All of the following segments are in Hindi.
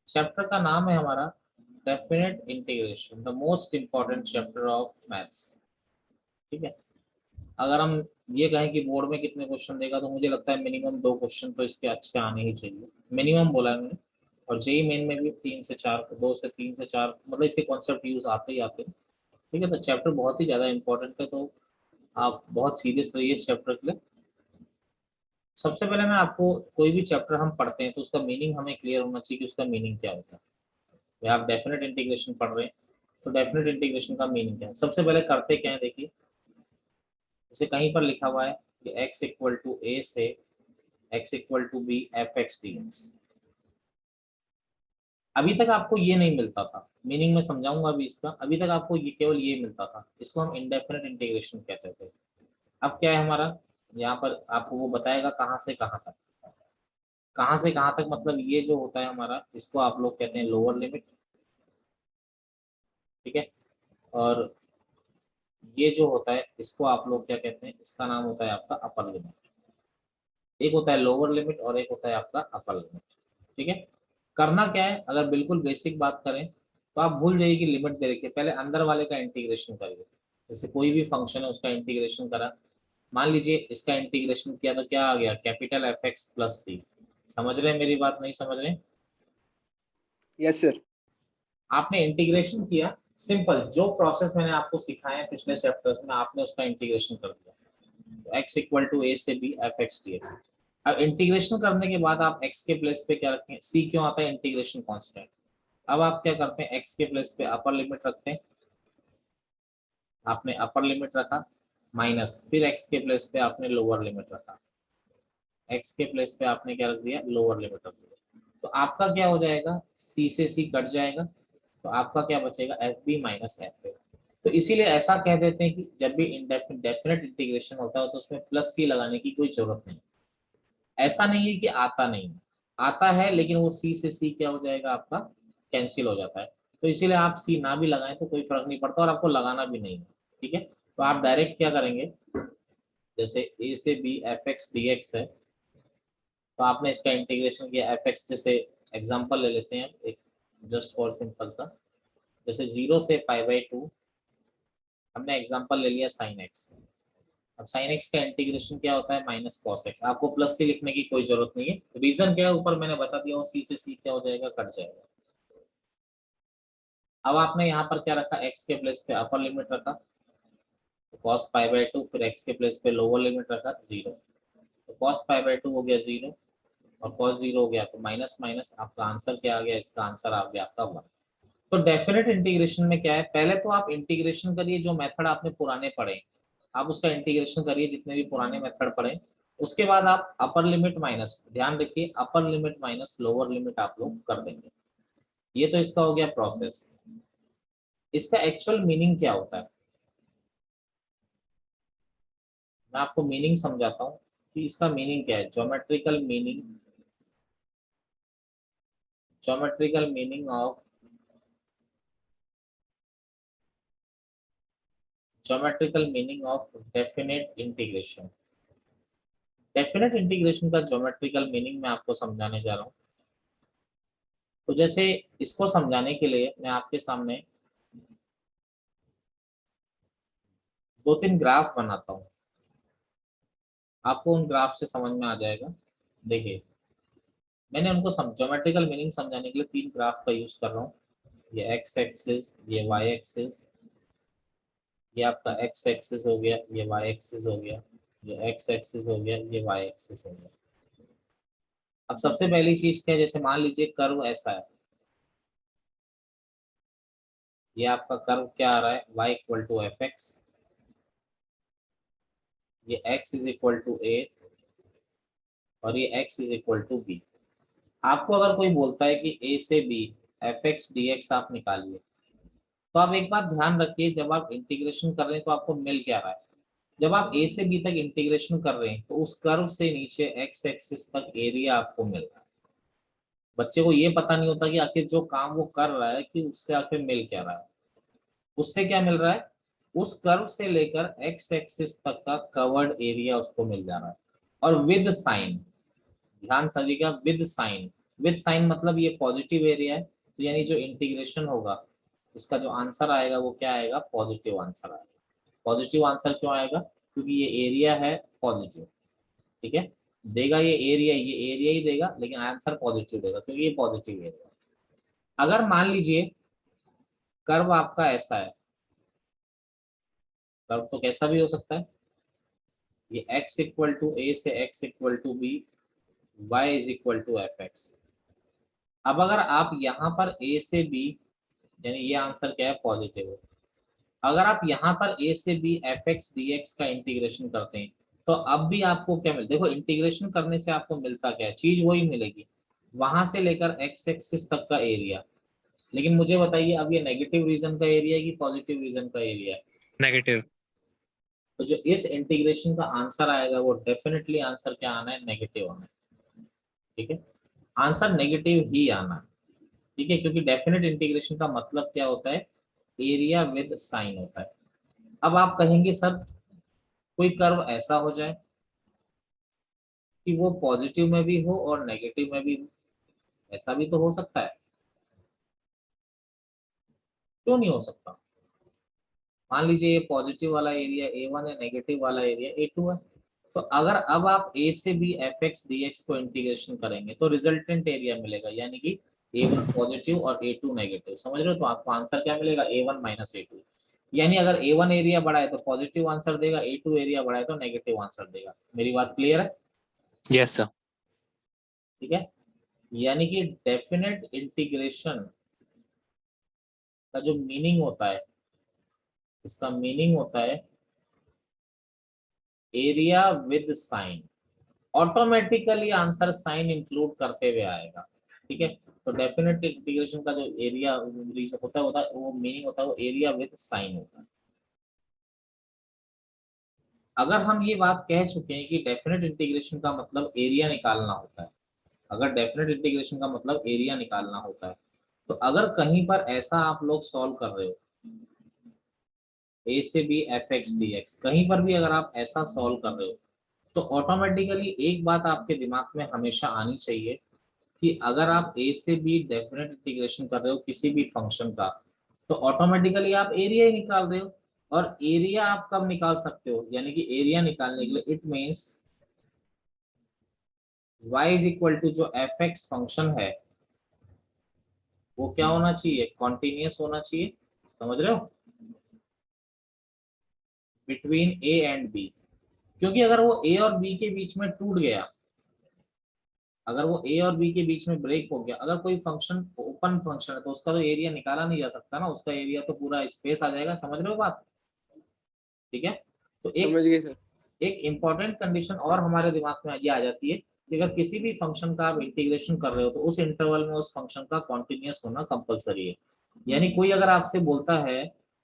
चैप्टर का नाम है हमारा definite integration, the most important chapter of maths. ठीक है। अगर हम ये कहें कि बोर्ड में कितने क्वेश्चन देगा, तो मुझे लगता है मिनिमम 2 क्वेश्चन तो इसके अच्छे आने ही चाहिए, मिनिमम बोला है मैंने। और जेई मेन में भी 3 से 4, 2 से 3 से 4, मतलब इसके कॉन्सेप्ट यूज आते ही आते हैं। ठीक है, तो चैप्टर बहुत ही ज्यादा इंपॉर्टेंट है, तो आप बहुत सीरियस रहिए इस चैप्टर के लिए। सबसे पहले मैं आपको, कोई भी चैप्टर हम पढ़ते हैं तो उसका मीनिंग हमें क्लियर होना चाहिए कि उसका मीनिंग क्या होता है। या आप डेफिनेट इंटीग्रेशन पढ़ रहे हैं तो डेफिनेट इंटीग्रेशन का मीनिंग क्या है। सबसे पहले करते क्या है, देखिए जैसे कहीं पर लिखा हुआ है कि x इक्वल टू ए से x equal to b f x d x. अभी तक आपको ये नहीं मिलता था, मीनिंग में समझाऊंगा अभी इसका। अभी तक आपको ये केवल ये मिलता था, इसको हम इंडेफिनेट इंटीग्रेशन कहते थे। अब क्या है हमारा, यहाँ पर आपको वो बताएगा कहाँ से कहाँ तक। कहाँ से कहाँ तक मतलब ये जो होता है हमारा, इसको आप लोग कहते हैं लोअर लिमिट। ठीक है। और ये जो होता है इसको आप लोग क्या कहते हैं, इसका नाम होता है आपका अपर लिमिट। एक होता है लोअर लिमिट और एक होता है आपका अपर लिमिट। ठीक है। करना क्या है, अगर बिल्कुल बेसिक बात करें तो आप भूल जाइए कि लिमिट दे रखी है, पहले अंदर वाले का इंटीग्रेशन करिए। जैसे कोई भी फंक्शन है उसका इंटीग्रेशन करा, मान लीजिए इसका इंटीग्रेशन किया तो क्या आ गया, कैपिटल एफ एक्स प्लस सी। समझ रहे हैं मेरी बात, नहीं समझ रहे हैं? Yes sir. आपने इंटीग्रेशन किया, सिंपल जो प्रोसेस मैंने आपको सिखाया है पिछले चैप्टर्स में, आपने उसका इंटीग्रेशन कर दिया। एक्स इक्वल टू ए से b f x d x. अब इंटीग्रेशन करने के बाद आप एक्स के प्लेस पे क्या रखें, सी क्यों आता है, इंटीग्रेशन कांस्टेंट। अब आप क्या करते हैं, एक्स के प्लेस पे अपर लिमिट रखते हैं, आपने अपर लिमिट रखा, माइनस फिर एक्स के प्लेस पे आपने लोअर लिमिट रखा, एक्स के प्लेस पे आपने क्या रख दिया, लोअर लिमिट रख दिया। तो आपका क्या हो जाएगा, सी से सी कट जाएगा, तो आपका क्या बचेगा, f b minus f a. तो इसीलिए ऐसा कह देते हैं कि जब भी डेफिनेट इंटीग्रेशन होता है तो उसमें प्लस सी लगाने की कोई जरूरत नहीं। ऐसा नहीं है कि आता नहीं, आता है, लेकिन वो सी से सी क्या हो जाएगा आपका, कैंसिल हो जाता है। तो इसीलिए आप सी ना भी लगाएं तो कोई फर्क नहीं पड़ता, और आपको लगाना भी नहीं है। ठीक है। तो आप डायरेक्ट क्या करेंगे, जैसे ए से b f x d x है, तो आपने इसका इंटीग्रेशन किया एफ एक्स, जैसे एग्जांपल ले लेते हैं एक, जस्ट फॉर सिंपल सा, जैसे 0 से π/2 हमने एग्जांपल ले लिया साइन एक्स। अब साइन एक्स का इंटीग्रेशन क्या होता है, माइनस कॉस एक्स। आपको प्लस सी लिखने की कोई जरूरत नहीं है, रीजन क्या है ऊपर मैंने बता दिया हूँ, सी से सी क्या हो जाएगा, कट जाएगा। अब आपने यहाँ पर क्या रखा, एक्स के प्लेस पे अपर लिमिट रखा, तो कॉस π/2, फिर एक्स के प्लेस पे लोअर लिमिट रखा 0, तो कॉस π/2 हो गया 0, और कॉस 0 हो गया, तो माइनस माइनस आपका आंसर क्या आ गया, इसका आंसर आ गया आपका 1। तो डेफिनेट इंटीग्रेशन में क्या है, पहले तो आप इंटीग्रेशन करिए जो मेथड आपने पुराने पढ़े, आप उसका इंटीग्रेशन करिए जितने भी पुराने मेथड पढ़े। उसके बाद आप अपर लिमिट माइनस, ध्यान रखिए upper limit minus lower limit आप लोग कर देंगे। ये तो इसका हो गया प्रोसेस। इसका एक्चुअल मीनिंग क्या होता है, मैं आपको मीनिंग समझाता हूँ कि इसका मीनिंग क्या है। Geometrical meaning, geometrical meaning of, geometrical meaning of definite integration. Definite integration का ज्योमेट्रिकल मीनिंग मैं आपको समझाने जा रहा हूँ। तो जैसे इसको समझाने के लिए मैं आपके सामने 2-3 ग्राफ बनाता हूँ, आपको उन ग्राफ से समझ में आ जाएगा। देखिए मैंने उनको ज्योमेट्रिकल मीनिंग समझाने के लिए 3 ग्राफ का यूज कर रहा हूँ। ये एक्स एक्सिस, ये वाई एक्सिस, ये आपका एक्स एक्सिस हो गया, ये वाई एक्सिस हो गया, ये एक्स एक्सिस हो गया, ये वाई एक्सिस हो गया। अब सबसे पहली चीज क्या है, जैसे मान लीजिए कर्व ऐसा है, ये आपका कर्व क्या आ रहा है, y equal to f x, ये x is equal to a, और ये x is equal to b. आपको अगर कोई बोलता है कि a से b f x d x आप निकालिए, तो आप एक बात ध्यान रखिए, जब आप इंटीग्रेशन कर रहे हैं तो आपको मिल क्या रहा है। जब आप a से b तक इंटीग्रेशन कर रहे हैं तो उस कर्व से नीचे x एक्सिस तक एरिया आपको मिल रहा है। बच्चे को ये पता नहीं होता कि आखिर जो काम वो कर रहा है कि उससे आखिर मिल क्या रहा है। उससे क्या मिल रहा है, उस कर्व से लेकर एक्स एक्सिस तक का कवर्ड एरिया उसको मिल जा रहा है, और विद साइन, ध्यान समझिएगा, विद साइन। विद साइन मतलब ये पॉजिटिव एरिया है, तो यानी जो इंटीग्रेशन होगा इसका जो आंसर आएगा वो क्या आएगा, पॉजिटिव आंसर आएगा। पॉजिटिव आंसर क्यों आएगा, क्योंकि ये एरिया है पॉजिटिव, ठीक है, देगा ये एरिया ही देगा, लेकिन आंसर पॉजिटिव देगा क्योंकि ये पॉजिटिव एरिया। अगर मान लीजिए कर्व आपका ऐसा है, कर्व तो कैसा भी हो सकता है, ये x इक्वल टू ए से x equal to b, y is equal to f x. अब अगर आप यहाँ पर a से b, यानी ये आंसर क्या है, पॉजिटिव है, अगर आप यहाँ पर a से b f x d x का इंटीग्रेशन करते हैं तो अब भी आपको क्या मिल, देखो इंटीग्रेशन करने से आपको मिलता क्या है, चीज वही मिलेगी, वहां से लेकर x एक्सिस तक का एरिया। लेकिन मुझे बताइए अब ये नेगेटिव रीजन का एरिया है कि पॉजिटिव रीजन का एरिया है, नेगेटिव। तो जो इस इंटीग्रेशन का आंसर आएगा वो डेफिनेटली आंसर क्या आना है, नेगेटिव आना है, ठीक है, आंसर नेगेटिव ही आना है, ठीक है, क्योंकि डेफिनेट इंटीग्रेशन का मतलब क्या होता है, एरिया विद साइन होता है। अब आप कहेंगे सर कोई कर्व ऐसा हो जाए कि वो पॉजिटिव में भी हो और नेगेटिव में भी हो, ऐसा भी तो हो सकता है, क्यों नहीं हो सकता। मान लीजिए ये पॉजिटिव वाला एरिया A1 है, नेगेटिव वाला एरिया A2 है, तो अगर अब आप a से b f x d x को इंटीग्रेशन करेंगे तो रिजल्टेंट एरिया मिलेगा, यानी कि A1 पॉजिटिव और A2 नेगेटिव, समझ रहे हो, तो आपको आंसर क्या मिलेगा, A1 माइनस A2, यानी अगर A1 एरिया बड़ा है तो पॉजिटिव आंसर देगा, A2 एरिया बड़ा है तो नेगेटिव आंसर देगा। मेरी बात क्लियर है? Yes sir. ठीक है, यानी कि डेफिनेट इंटीग्रेशन का जो मीनिंग होता है, इसका मीनिंग होता है area with sign, automatically answer sign include करते हुए आएगा, ठीक है, तो डेफिनेट इंटीग्रेशन का जो एरिया होता है वो मीनिंग होता है वो एरिया विद साइन होता है। अगर हम ये बात कह चुके हैं कि डेफिनेट इंटीग्रेशन का मतलब एरिया निकालना होता है, अगर डेफिनेट इंटीग्रेशन का मतलब एरिया निकालना होता है, तो अगर कहीं पर ऐसा आप लोग सॉल्व कर रहे हो a से b f x d x, कहीं पर भी अगर आप ऐसा सॉल्व कर रहे हो तो ऑटोमेटिकली एक बात आपके दिमाग में हमेशा आनी चाहिए कि अगर आप a से b डेफिनेट इंटीग्रेशन कर रहे हो किसी भी फंक्शन का, तो ऑटोमेटिकली आप एरिया ही निकाल रहे हो, और एरिया आप कब निकाल सकते हो, यानी कि एरिया निकालने के लिए it means y is equal to जो एफ एक्स फंक्शन है वो क्या होना चाहिए, कॉन्टिन्यूअस होना चाहिए, समझ रहे हो, बिटवीन a एंड b, क्योंकि अगर वो a और b के बीच में टूट गया, अगर वो a और b के बीच में ब्रेक हो गया, अगर कोई फंक्शन ओपन फंक्शन है तो उसका तो एरिया निकाला नहीं जा सकता ना, उसका एरिया तो पूरा स्पेस आ जाएगा, समझ रहे हो बात, ठीक है, तो समझ गए सर। एक इंपॉर्टेंट कंडीशन और हमारे दिमाग में ये आ जाती है कि अगर किसी भी फंक्शन का आप इंटीग्रेशन कर रहे हो तो उस इंटरवल में उस फंक्शन का कॉन्टिन्यूअस होना कंपलसरी है, यानी कोई अगर आपसे बोलता है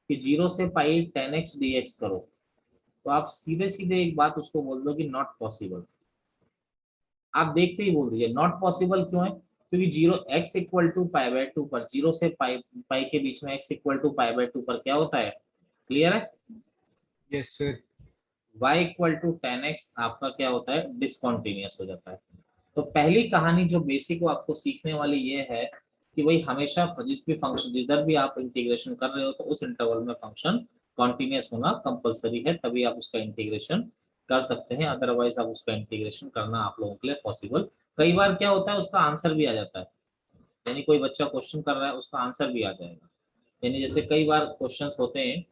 कि 0 से पाई 10x dx करो, तो आप सीधे सीधे एक बात उसको बोल दो कि नॉट पॉसिबल, आप देखते ही बोल दीजिए नॉट पॉसिबल, क्यों है, क्योंकि 0 x equal to pi by 2 पर, 0 से पाई पाई के बीच में x equal to pi by 2 पर क्या होता है, क्लियर है, yes sir. y equal to 10x आपका क्या होता है, डिसकॉन्टिन्यूअस हो जाता है। तो पहली कहानी जो बेसिक वो आपको सीखने वाली ये है कि भाई हमेशा जिस भी फंक्शन जिधर भी आप इंटीग्रेशन कर रहे हो तो उस इंटरवल में फंक्शन कॉन्टिन्यूअस होना कंपलसरी है, तभी आप उसका इंटीग्रेशन कर सकते हैं, अदरवाइज आप उसका इंटीग्रेशन करना आप लोगों के लिए पॉसिबल। कई बार क्या होता है उसका आंसर भी आ जाता है, यानी कोई बच्चा क्वेश्चन कर रहा है उसका आंसर भी आ जाएगा, यानी जैसे कई बार क्वेश्चन होते हैं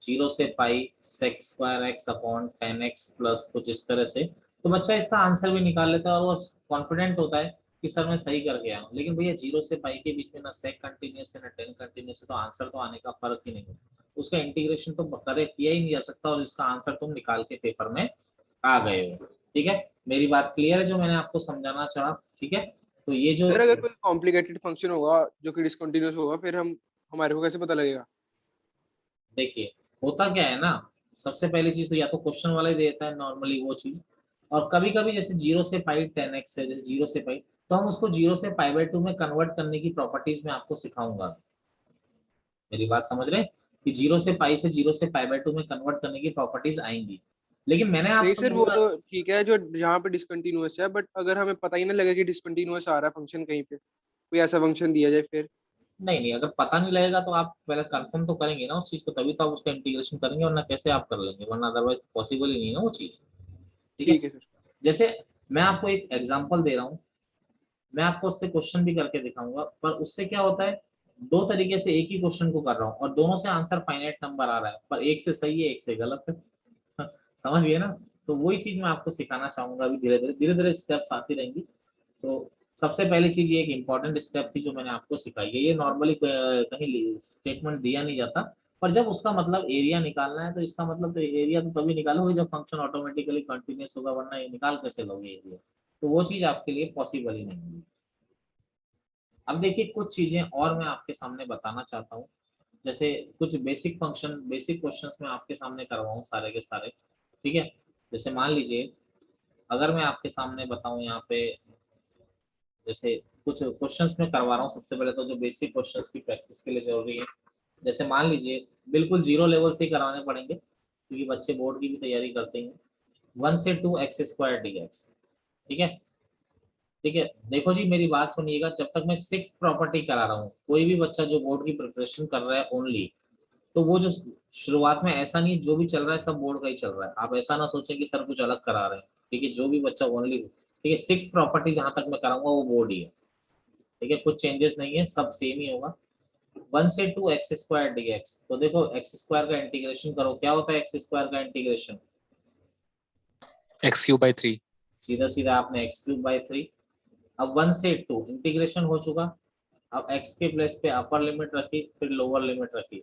0 से pi sec square x upon 10x plus कुछ इस तरह से, तो बच्चा इसका आंसर भी निकाल लेता है और वो कॉन्फिडेंट होता है कि सर मैं सही कर गया हूँ, लेकिन भैया 0 से पाई के बीच में ना सेक कंटिन्यूस है ना 10 कंटिन्यूस है, तो आंसर तो आने का फर्क ही नहीं है, उसका इंटीग्रेशन तो करे किया ही नहीं जा सकता और इसका आंसर तुम निकाल के पेपर में आ गए हो, ठीक है, मेरी बात क्लियर है जो मैंने आपको समझाना चाहा, ठीक है, तो ये जो सर अगर कोई कॉम्प्लिकेटेड फंक्शन होगा जो कि डिसकंटिन्यूअस होगा, फिर हम हमारे को कैसे पता लगेगा? देखिए होता क्या है ना, सबसे पहली चीज तो या तो क्वेश्चन वाला ही देता है नॉर्मली वो चीज, और कभी कभी जैसे 0 से पाई 10x है, जैसे 0 से पाई, तो हम उसको 0 से पाई बाय 2 में कन्वर्ट करने की प्रॉपर्टीज में आपको सिखाऊंगा, मेरी बात समझ रहे हैं कि 0 से पाई से 0 से पाई बाय 2 में कन्वर्ट करने की प्रॉपर्टीज आएंगी, लेकिन मैंने नहीं आपको सर, वो बोला, तो ठीक है जो जहाँ पे डिसकंटिन्यूअस है, बट अगर हमें पता ही ना लगे कि डिसकंटिन्यूअस आ रहा है फंक्शन कहीं पे, कोई ऐसा फंक्शन दिया जाए फिर। नहीं नहीं, अगर पता नहीं लगेगा तो आप पहले कंफर्म तो करेंगे ना उस चीज को, तभी तो आप उसका इंटीग्रेशन करेंगे, वरना कैसे आप कर लेंगे, वरना अदरवाइज पॉसिबल ही नहीं है ना वो चीज। ठीक है। ठीक है सर। जैसे मैं आपको एक एग्जांपल दे रहा हूँ, मैं आपको उससे क्वेश्चन भी करके दिखाऊंगा, पर उससे क्या होता है, दो तरीके से एक ही क्वेश्चन को कर रहा हूँ और दोनों से आंसर फाइनाइट नंबर आ रहा है, पर एक से सही है एक से गलत है। समझ गए ना? तो वही चीज मैं आपको सिखाना चाहूंगा अभी, धीरे धीरे स्टेप्स आती रहेंगी। तो सबसे पहली चीज, ये एक इंपॉर्टेंट स्टेप थी जो मैंने आपको सिखाई है, ये नॉर्मली कहीं स्टेटमेंट दिया नहीं जाता, पर जब उसका मतलब एरिया निकालना है तो इसका मतलब तो एरिया तो तभी निकालोगे जब फंक्शन ऑटोमेटिकली कंटिन्यूस होगा, वरना ये निकाल कैसे लोगे एरिया? तो वो चीज आपके लिए पॉसिबल ही नहीं है। अब देखिए कुछ चीजें और मैं आपके सामने बताना चाहता हूँ, जैसे कुछ बेसिक फंक्शन, बेसिक क्वेश्चंस मैं आपके सामने करवाऊँ सारे के सारे। ठीक है। जैसे मान लीजिए, अगर मैं आपके सामने बताऊं यहाँ पे, जैसे कुछ क्वेश्चंस में करवा रहा हूँ, सबसे पहले तो जो बेसिक क्वेश्चंस की प्रैक्टिस के लिए जरूरी है। जैसे मान लीजिए, बिल्कुल जीरो लेवल से ही कराने पड़ेंगे क्योंकि बच्चे बोर्ड की भी तैयारी करते हैं। 1 से 2 x² dx। ठीक है। ठीक है, देखो जी मेरी बात सुनिएगा, जब तक मैं सिक्स प्रॉपर्टी करा रहा हूँ, कोई भी बच्चा जो बोर्ड की प्रिपरेशन कर रहा है ओनली, तो वो जो शुरुआत में ऐसा नहीं, जो भी चल रहा है सब बोर्ड का ही चल रहा है, आप ऐसा ना सोचें कि सर कुछ अलग करा रहे हैं। ठीक है, जो भी बच्चा ओनली, ठीक है, सिक्स प्रॉपर्टी जहां तक मैं कराऊंगा वो बोर्ड ही है। ठीक है, कुछ चेंजेस नहीं है, सब सेम ही होगा। 1 से 2 x² dx, तो देखो एक्स स्क्वायर का इंटीग्रेशन करो, क्या होता है एक्स स्क्वायर का इंटीग्रेशन? x³ / 3। सीधा सीधा आपने x³ / 3। अब 1 से 2 इंटीग्रेशन हो चुका, अब x के प्लेस पे अपर लिमिट रखी, फिर लोअर लिमिट रखी,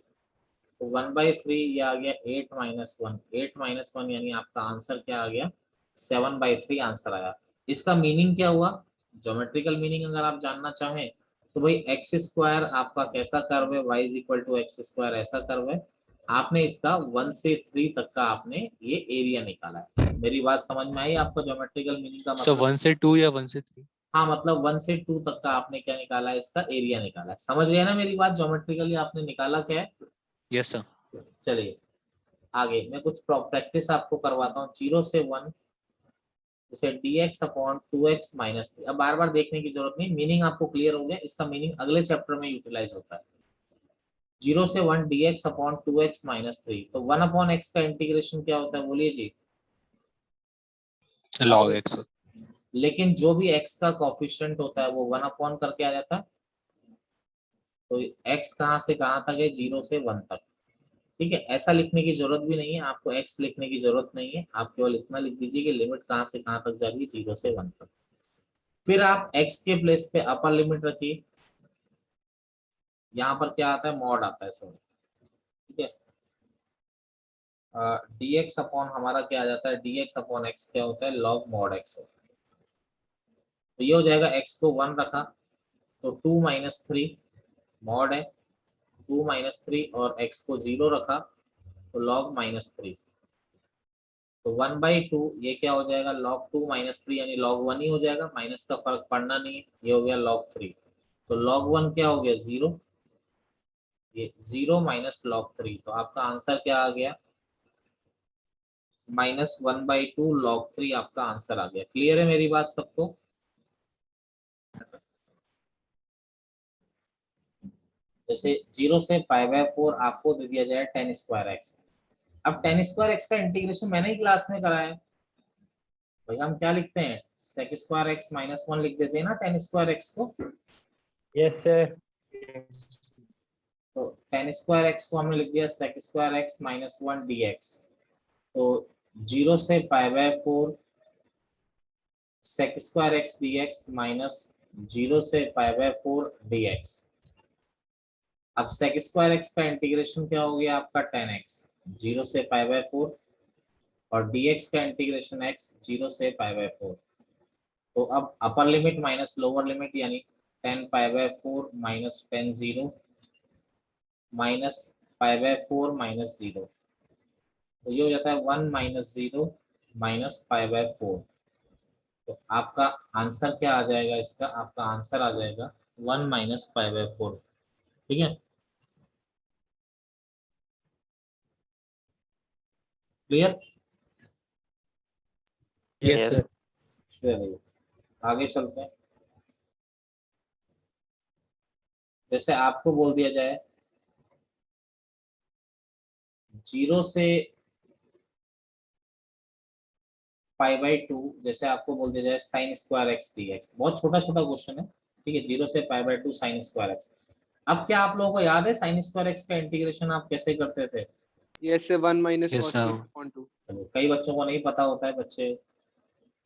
तो 1/3 ये आ गया 8 - 1, 8 - 1 यानी आपका आंसर क्या आ गया? 7/3 आंसर आया। इसका मीनिंग क्या हुआ? ज्योमेट्रिकल मीनिंग अगर आप जानना चाहें तो भाई एक्स स्क्वायर आपका कैसा कर्व है, y = x² ऐसा कर्व है। आपने इसका 1 से 3 तक का आपने ये एरिया निकाला है। मेरी बात समझ में आई आपको? ज्योमेट्रिकल मीनिंग का सर मतलब, 1 से 2 या 1 से 3? हाँ मतलब 1 से 2 तक का आपने क्या निकाला है, इसका एरिया निकाला है। समझ गए ना मेरी बात? ज्योमेट्रिकली आपने निकाला क्या है। Yes sir. चलिए आगे मैं कुछ प्रैक्टिस आपको करवाता हूँ। 0 से 1, जैसे dx/2x - 3। अब बार बार देखने की जरूरत नहीं, मीनिंग आपको क्लियर हो गया, इसका मीनिंग अगले चैप्टर में यूटिलाइज होता है। 0 से 1 dx/2x - 3, तो 1/x का इंटीग्रेशन क्या होता है बोलिए जी? log x। लेकिन जो भी x का कोफिशिएंट होता है वो 1 करके आ जाता है। तो x कहाँ से कहाँ तक है? 0 से 1 तक। ठीक है, ऐसा लिखने की जरूरत भी नहीं है आपको, x लिखने की जरूरत नहीं है, आप केवल इतना लिख दीजिए कि लिमिट कहाँ से कहाँ तक जा रही है, 0 से 1 तक। फिर आप x के प्लेस पे अपर लिमिट रखिए, यहाँ पर क्या आता है? मॉड आता है सर। ठीक है, dx अपॉन हमारा क्या आ जाता है? dx/x क्या होता है? log mod x होता है। तो ये हो जाएगा, x को 1 रखा तो 2 - 3 मॉड है, 2 - 3, और x को 0 रखा तो log -3। तो 1/2 ये क्या हो जाएगा? log 2 - 3 यानी log 1 ही हो जाएगा, माइनस का फर्क पड़ना नहीं है, ये हो गया log 3। तो log 1 क्या हो गया? 0। ये 0 - log 3, तो आपका आंसर क्या आ गया? -1/2 log 3 आपका आंसर आ गया। क्लियर है मेरी बात सबको? जैसे 0 से π/4 आपको दे दिया जाए tan²x। अब tan²x का इंटीग्रेशन मैंने ही क्लास में कराया है। भाई हम क्या लिखते हैं? sec² x - 1 लिख देते हैं ना tan²x को। Yes sir. तो tan²x को हमने लिख दिया sec² x - 1 dx। तो 0 से π/4 sec² x dx माइनस 0 से π/4 dx। अब sec² x का इंटीग्रेशन क्या हो गया आपका? tan x, 0 से π/4, और dx का इंटीग्रेशन x, 0 से π/4। तो अब upper limit minus lower limit, यानी tan π/4 - tan 0 माइनस π/4 - 0, तो ये हो जाता है 1 - 0 -π/4। तो आपका आंसर क्या आ जाएगा? इसका आपका आंसर आ जाएगा 1 - π/4। ठीक है, क्लियर? Yes, sir. चलिए आगे चलते हैं। जैसे आपको बोल दिया जाए 0 से π/2, जैसे आपको बोल दिया जाए sin स्क्वायर x dx, बहुत छोटा छोटा क्वेश्चन है, ठीक है। 0 से π/2 sin स्क्वायर x। अब क्या आप लोगों को याद है sin स्क्वायर x का इंटीग्रेशन आप कैसे करते थे? yes sir, 1 minus Yes, cos sir. theta upon 2. चलो, कई बच्चों को नहीं पता होता है बच्चे।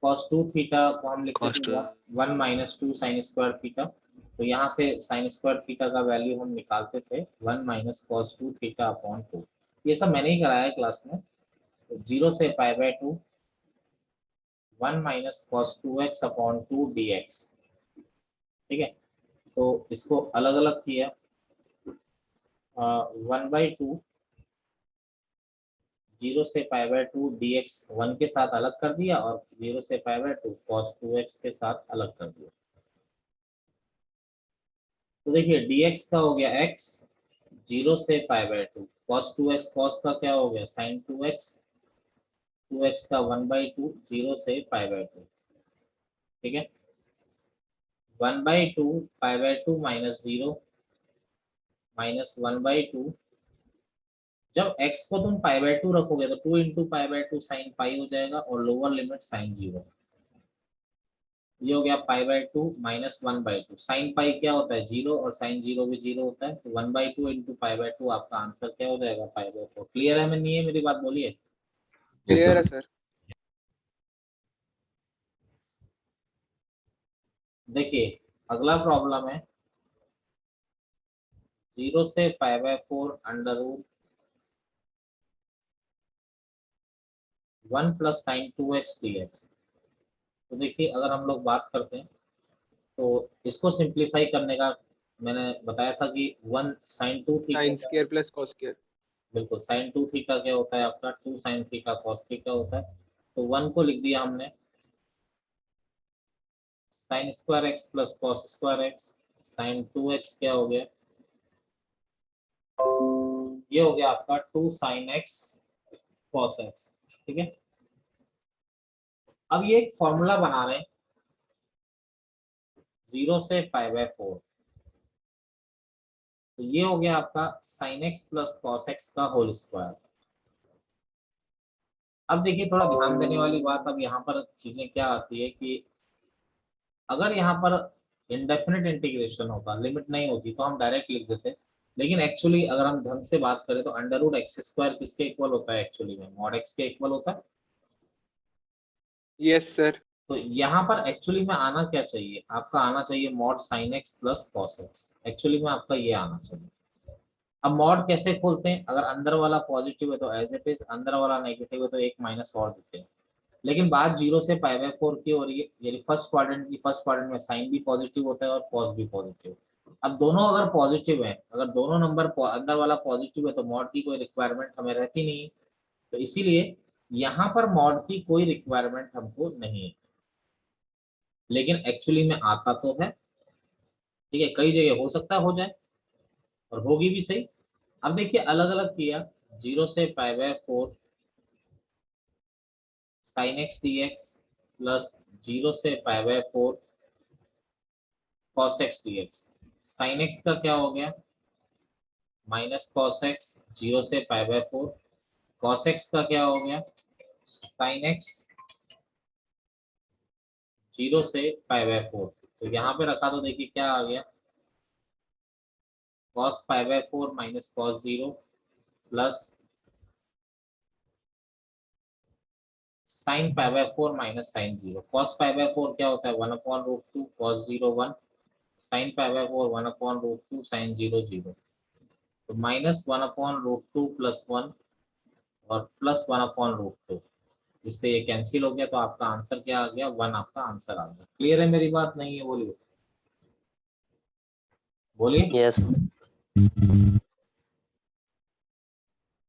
cos 2 थीटा को हम लिखते Cos थे 2. 1 माइनस 2 sin स्क्वायर थीटा। तो यहाँ से sin स्क्वायर थीटा का वैल्यू हम निकालते थे 1 माइनस cos 2 थीटा अपॉन 2। ये सब मैंने ही कराया है क्लास में। तो 0 से π/2 1 minus cos 2x upon 2 dx, ठीक है। तो इसको अलग अलग किया, 1/2 0 से π/2 dx 1 के साथ अलग कर दिया और 0 से π/2 cos 2x के साथ अलग कर दिया। तो देखिए dx का हो गया x 0 से π/2, cos 2x cos का क्या हो गया sin 2x, 2x का 1/2 0 से π/2, ठीक है। 1/2 π/2 माइनस 0 माइनस 1/2, जब x को तुम π/2 रखोगे तो 2 इंटू π/2 साइन पाई हो जाएगा और लोअर लिमिट साइन 0। ये हो गया π/2 माइनस 1/2, साइन पाई क्या होता है 0 और साइन 0 भी 0 होता है। तो 1/2 इंटू π/2 आपका आंसर क्या हो जाएगा π/4। क्लियर है? मैं नहीं है मेरी बात बोलिए। Clear है sir. देखिए अगला प्रॉब्लम है 0 से π/4 under root 1 plus sine 2x dx। तो देखिए अगर हम लोग बात करते हैं तो इसको सिंप्लीफाई करने का मैंने बताया था कि 1 sine 2 Sin theta, square plus cos square. बिल्कुल साइन 2 थीटा क्या होता है आपका 2 साइन थीटा कॉस थीटा होता है। तो 1 को लिख दिया हमने sine square x plus cos square x, sine 2x क्या हो गया, ये हो गया आपका 2 साइन एक्स कॉस एक्स, ठीक है। अब ये एक फॉर्मूला बना रहे हैं 0 से π/4, तो ये हो गया आपका sine x plus cos x का होल स्क्वायर। अब देखिए थोड़ा ध्यान देने वाली बात, अब यहाँ पर चीजें क्या आती है कि अगर यहाँ पर इंडेफिनिट इंटीग्रेशन होता, लिमिट नहीं होती, तो हम डायरेक्ट लिख देते। लेकिन एक्चुअली अगर हम ढंग से बात करें तो अंडर रूट एक्स स्क्वायर किसके इक्वल होता है एक्चुअली में, मॉड एक्स के इक्वल होता है। Yes sir. तो यहाँ पर एक्चुअली में आना क्या चाहिए, आपका आना चाहिए mod sine x plus cos x, actually में आपका ये आना चाहिए। अब मॉड कैसे खोलते हैं, अगर अंदर वाला पॉजिटिव है तो एज इट इज, अंदर वाला नेगेटिव है तो एक माइनस और देते हैं। लेकिन बात 0 से π/4 की हो रही है, यानी फर्स्ट क्वाड्रेंट की, फर्स्ट क्वाड्रेंट में साइन भी पॉजिटिव होता है और कॉस भी पॉजिटिव। अब दोनों अगर पॉजिटिव है, अगर दोनों नंबर अंदर वाला पॉजिटिव है तो मॉड की कोई रिक्वायरमेंट हमें रहती नहीं, तो इसीलिए यहाँ पर मॉड की कोई रिक्वायरमेंट हमको नहीं है। लेकिन एक्चुअली में आता तो है, ठीक है, कई जगह हो सकता है हो जाए और होगी भी सही। अब देखिए अलग अलग किया, 0 से π/4 साइन एक्स dx प्लस 0 से π/4 cos x dx। Sine x का क्या हो गया माइनस cos x 0 से π/4, cos x का क्या हो गया साइन एक्स 0 से π/4। तो यहाँ पे रखा तो देखिए क्या आ गया cos π/4 minus cos 0 plus sine π/4 minus sine 0। cos π/4 क्या होता है 1/√2 cos 0 1, साइन π/4 1/√2 साइन 0 0। तो माइनस 1/√2 प्लस 1 और प्लस 1/√2, इससे ये कैंसिल हो गया, तो आपका आंसर क्या आ गया 1, आपका आंसर आ गया। क्लियर है मेरी बात? नहीं है बोलिए बोलिए। Yes.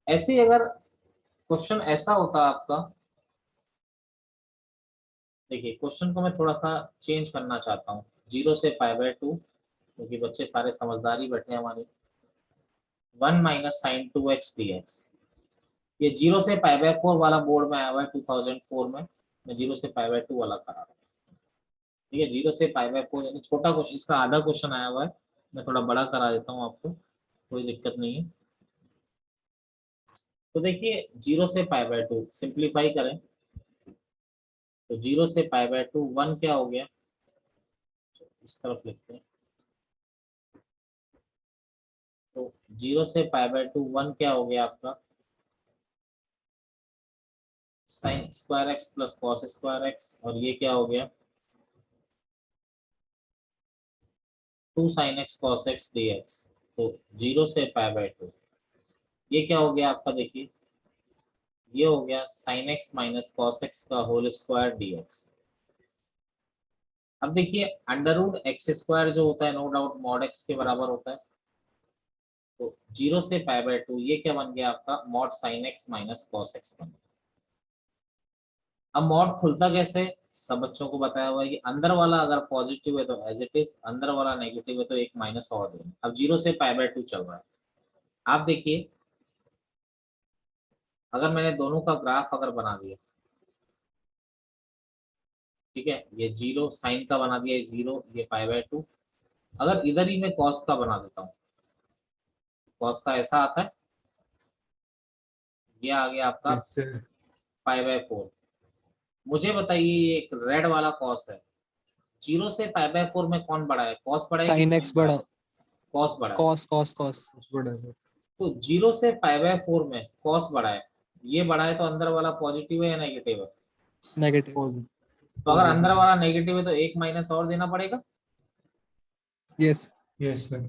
ऐसे अगर क्वेश्चन ऐसा होता आपका, देखिए क्वेश्चन को मैं थोड़ा सा चेंज करना चाहता हूँ 0 से π/2, क्योंकि बच्चे सारे समझदारी बैठे हमारे। 1 माइनस साइन 2x dx, ये 0 से π/4 वाला बोर्ड में आया हुआ है 2004 में, मैं 0 से पाई बाय 2 वाला करा रहा हूँ। ठीक है, 0 से पाई बाय 4 यानी छोटा क्वेश्चन, इसका आधा क्वेश्चन आया हुआ है, मैं थोड़ा बड़ा करा देता हूँ आपको, कोई दिक्कत नहीं है। तो देखिए 0 से पाई बाय 2 सिंप्लीफाई करें तो 0 से पाई बाय 2 1 क्या हो गया, इस तरफ लिखते हैं। तो 0 से पाई बाय 2 1 क्या हो गया आपका, sign square x plus cos square x, और ये क्या हो गया 2 sine x cos x d x. तो 0 से पाई बाय 2 ये क्या हो गया आपका, देखिए ये हो गया sine x minus cos x का होल स्क्वायर डी एक्स। अब देखिए अंडर रूट एक्स स्क्वायर जो होता है नो डाउट मॉड एक्स के बराबर होता है। तो 0 से पाई बाय 2 ये क्या बन गया आपका, mod sine x minus cos x बन गया। अब मॉड खुलता कैसे, सब बच्चों को बताया हुआ है कि अंदर वाला अगर पॉजिटिव है तो एज इट इज, अंदर वाला नेगेटिव है तो एक माइनस और देंगे। अब 0 से पाई बाय 2 चल रहा है, आप देखिए अगर मैंने दोनों का ग्राफ अगर बना दिया, ठीक है, ये 0 साइन का बना दिया, ये 0 ये पाई बाय 2। अगर इधर ही मैं कॉस का बना देता हूँ, कॉस का ऐसा आता है, ये आ गया आपका Yes, sir. Pi by 4। मुझे बताइए ये एक रेड वाला कॉस है, 0 से पाई बाय 4 में कौन बड़ा है, कॉस बड़ा है कि साइन sin एक्स बड़ा है? बड़ा, कॉस बड़ा है। Cos cos cos Whatever. तो 0 से पाई बाय 4 में कॉस बड़ा है, ये बड़ा है तो अंदर वाला पॉजिटिव है या नेगेटिव है? नेगेटिव। Positive. तो अगर अंदर वाला नेगेटिव है तो एक माइनस और देना पड़ेगा। Yes Yes, sir.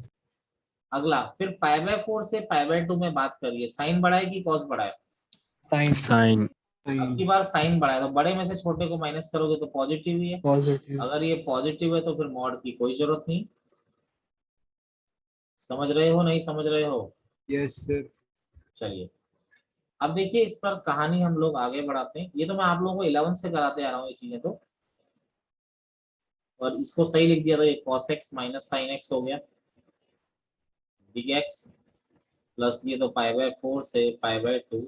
अगला फिर पाई बाय 4 से पाई बाय 2 में बात करिए, साइन बड़ा है कि कॉस बड़ा है? साइन साइन अब की बार साइन बड़ा है, तो बड़े में से छोटे को माइनस करोगे तो पॉजिटिव ही है। पॉजिटिव। अगर ये पॉजिटिव है तो फिर मॉड की कोई जरूरत नहीं। समझ रहे हो नहीं समझ रहे हो? Yes, sir. चलिए अब देखिए इस पर कहानी हम लोग आगे बढ़ाते हैं। ये तो मैं आप लोगों को 11 से कराते आ रहा हूँ ये चीजें तो, और इसको सही लिख दिया तो ये cos x minus sine x हो गया, बिग एक्स प्लस ये तो पाई बाय 4 से पाई by 2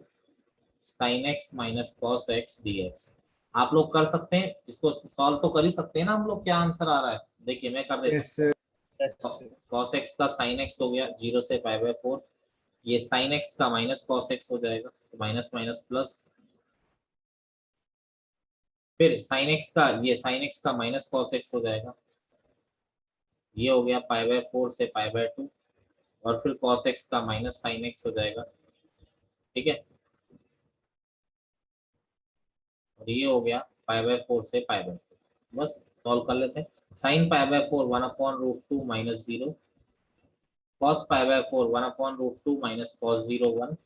sine x minus cos x d x. आप लोग कर सकते हैं इसको, सॉल्व तो कर ही सकते हैं ना हम लोग, क्या आंसर आ रहा है देखिए मैं कर देता Yes, sir. Yes, हूँ। sir. कॉस एक्स का साइन एक्स हो गया 0 से पाई बाय 4, ये साइन एक्स का माइनस कॉस एक्स हो जाएगा, तो माइनस माइनस प्लस, फिर साइन एक्स का ये साइन एक्स का माइनस कॉस एक्स हो जाएगा, ये हो गया पाई बाय 4 से पाई बाय 2, और फिर कॉस एक्स का माइनस साइन एक्स हो जाएगा, ठीक है, और ये हो गया पाई बाय 4 से पाई बाय 2। बस सॉल्व कर लेते हैं। Sine pi by 4 1 upon root 2 minus 0, cos pi by 4 1 upon root 2 minus cos 0 1।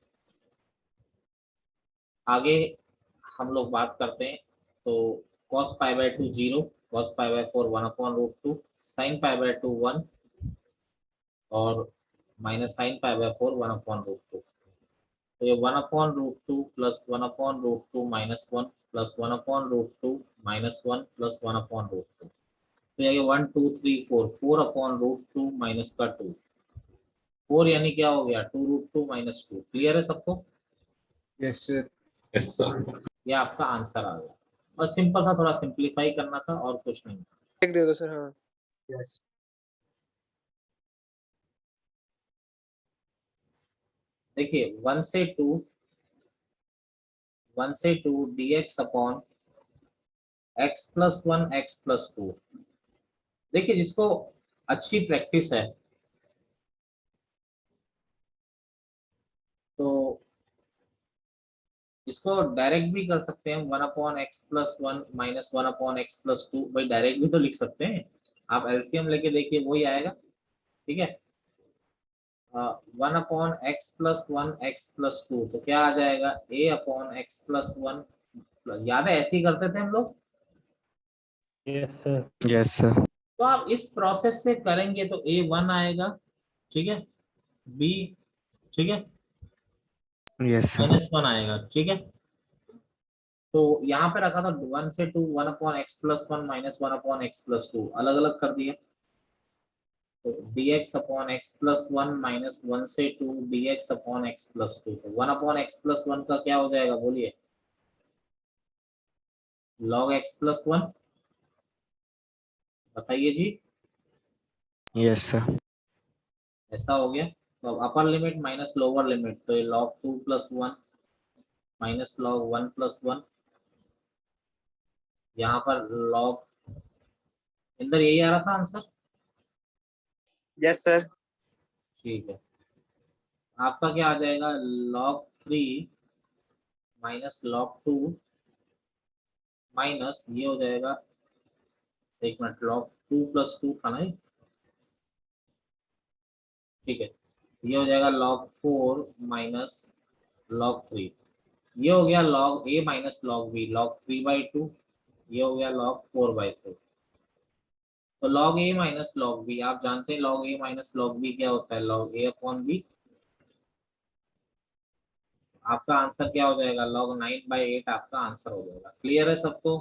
आगे हम लोग बात करते हैं तो cos pi by 2 0, cos pi by 4 1 upon root 2, sine pi by 2 1, और minus sine pi by 4 1 upon root 2। तो ये 1 upon root 2 plus 1 upon root 2 minus 1 plus 1 upon root 2 minus 1 plus 1 upon root 2। तो ये 1 2 3 4 4 अपॉन रूट 2 माइनस का 2, 4 यानी क्या हो गया 2 रूट 2 माइनस 2। क्लियर है सबको? Yes, sir. यस सर ये आपका आंसर आ गया। बस सिंपल सा थोड़ा सिंप्लीफाई करना था और कुछ नहीं। एक दे दो सर। हाँ Yes. देखिए 1 से 2 dx upon x plus 1 x plus 2। देखिए जिसको अच्छी प्रैक्टिस है तो इसको डायरेक्ट भी कर सकते हैं, 1 upon x plus 1 minus 1 upon x plus 2। भाई डायरेक्ट भी तो लिख सकते हैं, आप एलसीएम लेके देखिए वही आएगा, ठीक है। 1 upon x plus 1 x plus 2 तो क्या आ जाएगा a अपॉन एक्स प्लस 1। याद है ऐसे ही करते थे हम लोग। Yes, sir. यस सर तो आप इस प्रोसेस से करेंगे तो a 1 आएगा, ठीक है, b, ठीक है, यस सर माइनस 1 आएगा, ठीक है। तो यहाँ पे रखा था 1 से 2 1 upon x plus 1 minus 1 upon x plus 2, अलग अलग कर दिया। तो dx upon x plus 1 minus 1 से 2 dx अपॉन एक्स प्लस 2, तो 1 अपॉन एक्स प्लस 1 का क्या हो जाएगा बोलिए? log x plus 1, बताइए जी। Yes, sir. ऐसा हो गया। तो अब upper limit minus lower limit, तो ये log 2 plus 1 minus log 1 plus 1, यहाँ पर log, इंदर यही आ रहा था आंसर? Yes, sir. ठीक है, आपका क्या आ जाएगा, log 3 माइनस log 2 माइनस ये हो जाएगा, एक मिनट, log 2 plus 2 था ना ये? ठीक है, ये हो जाएगा log 4 माइनस log 3, ये हो गया log a minus log b, log 3/2, ये हो गया log 4/2। तो log a minus log b, आप जानते हैं log a minus log b क्या होता है, log a अपॉन b। आपका आंसर क्या हो जाएगा, log 9/8 आपका आंसर हो जाएगा। क्लियर है सबको?